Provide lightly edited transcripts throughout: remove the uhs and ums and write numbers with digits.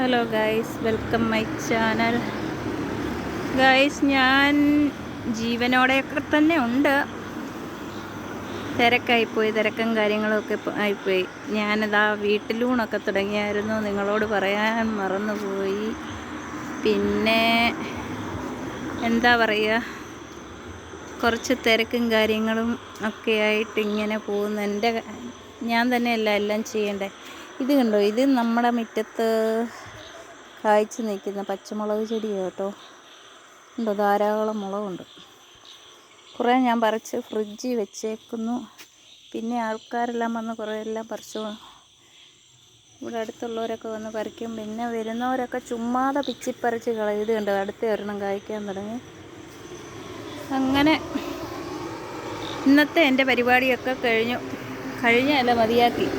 Hello guys, welcome my channel. Guys, ഞാൻ ജീവനോടെയൊക്കെ തന്നെ ഉണ്ട്. തിരക്കും കാര്യങ്ങളൊക്കെ ആയിപ്പോയി. ഞാനതാ വീട്ടിലൂണൊക്കെ തുടങ്ങിയായിരുന്നു, നിങ്ങളോട് പറയാൻ മറന്നുപോയി. പിന്നെ എന്താ പറയുക, കുറച്ച് തിരക്കും കാര്യങ്ങളും ഒക്കെ ആയിട്ട് ഇങ്ങനെ പോകുന്നു. ഞാൻ തന്നെയല്ല എല്ലാം ചെയ്യണ്ടേ. ഇത് കണ്ടോ, ഇത് നമ്മുടെ മുറ്റത്ത് കായ്ച്ച് നിൽക്കുന്ന പച്ചമുളക് ചെടിയാണ് കേട്ടോ. ഉണ്ടോ, ധാരാളം മുളകുണ്ട്. കുറേ ഞാൻ പറിച്ച് ഫ്രിഡ്ജിൽ വെച്ചേക്കുന്നു. പിന്നെ ആൾക്കാരെല്ലാം വന്ന് കുറേ എല്ലാം പറിച്ചു. ഇവിടെ അടുത്തുള്ളവരൊക്കെ വന്ന് പറിക്കും. പിന്നെ വരുന്നവരൊക്കെ ചുമ്മാതെ പിച്ചിപ്പറിച്ച് കളയും. ഇത് കണ്ടോ, അടുത്ത ഒരെണ്ണം കായ്ക്കാൻ തുടങ്ങി. അങ്ങനെ ഇന്നത്തെ എൻ്റെ പരിപാടിയൊക്കെ കഴിഞ്ഞല്ല, മതിയാക്കി.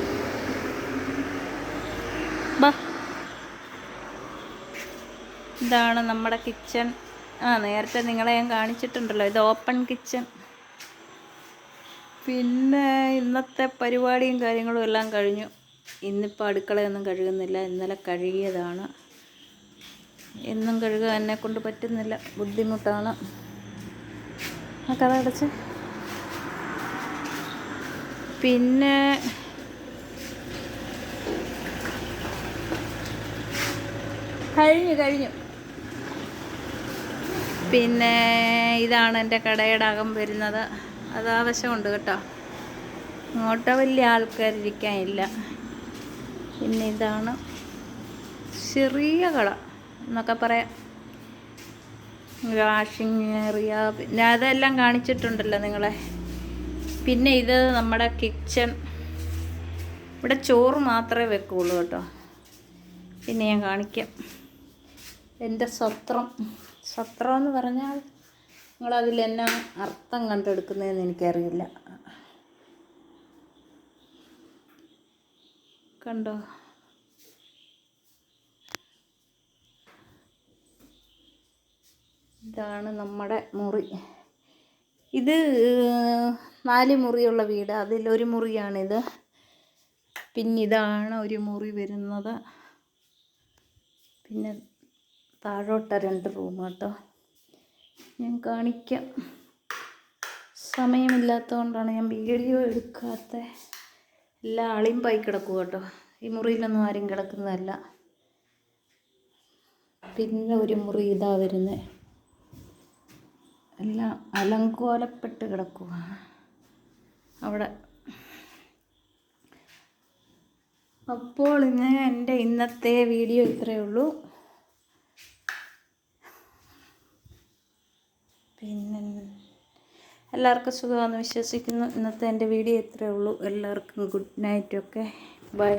ഇതാണ് നമ്മുടെ കിച്ചൺ. നേരത്തെ നിങ്ങളെ ഞാൻ കാണിച്ചിട്ടുണ്ടല്ലോ, ഇത് ഓപ്പൺ കിച്ചൺ. പിന്നെ ഇന്നത്തെ പരിപാടിയും കാര്യങ്ങളും എല്ലാം കഴിഞ്ഞു. ഇന്നിപ്പോൾ അടുക്കളയൊന്നും കഴുകുന്നില്ല, ഇന്നലെ കഴുകിയതാണ്. എന്നും കഴുകാൻ എന്നെക്കൊണ്ട് പറ്റുന്നില്ല, ബുദ്ധിമുട്ടാണ്. ആ കഥ അടച്ച്. പിന്നെ കഴിഞ്ഞു. പിന്നെ ഇതാണ് എൻ്റെ കടയുടെ അകം വരുന്നത്. അത് ആവശ്യമുണ്ട് കേട്ടോ. ഇങ്ങോട്ട് വലിയ ആൾക്കാരിരിക്കാനില്ല. പിന്നെ ഇതാണ് ചെറിയ കട എന്നൊക്കെ പറയാം. വാഷിംഗ് ഏരിയ, പിന്നെ അതെല്ലാം കാണിച്ചിട്ടുണ്ടല്ലോ നിങ്ങളെ. പിന്നെ ഇത് നമ്മുടെ കിച്ചൺ. ഇവിടെ ചോറ് മാത്രമേ വെക്കുള്ളൂ കേട്ടോ. പിന്നെ ഞാൻ കാണിക്കാം എൻ്റെ സത്രം എന്ന് പറഞ്ഞാൽ നിങ്ങളതിലെന്നാ അർത്ഥം കണ്ടെടുക്കുന്നതെന്ന് എനിക്കറിയില്ല. കണ്ടോ, ഇതാണ് നമ്മുടെ മുറി. ഇത് 4 മുറിയുള്ള വീട്, അതിലൊരു മുറിയാണിത്. പിന്നെ ഇതാണ് ഒരു മുറി വരുന്നത്. പിന്നെ താഴോട്ട 2 റൂം കേട്ടോ. ഞാൻ കാണിക്കാം. സമയമില്ലാത്തതുകൊണ്ടാണ് ഞാൻ വീഡിയോ എടുക്കാത്ത. എല്ലാം അളിമ്പായി കിടക്കും കേട്ടോ. ഈ മുറിയിലൊന്നും ആരും കിടക്കുന്നതല്ല. പിന്നെ ഒരു മുറി ഇതാ വരുന്നത്. എല്ലാം അലങ്കോലപ്പെട്ട് കിടക്കുക അവിടെ. അപ്പോൾ എൻ്റെ ഇന്നത്തെ വീഡിയോ ഇത്രയേ ഉള്ളൂ. പിന്നെ എല്ലാവർക്കും സുഖമാണെന്ന് വിശ്വസിക്കുന്നു. ഇന്നത്തെ എൻ്റെ വീഡിയോ ഇത്രയേ ഉള്ളൂ. എല്ലാവർക്കും ഗുഡ് നൈറ്റ്. Okay, by.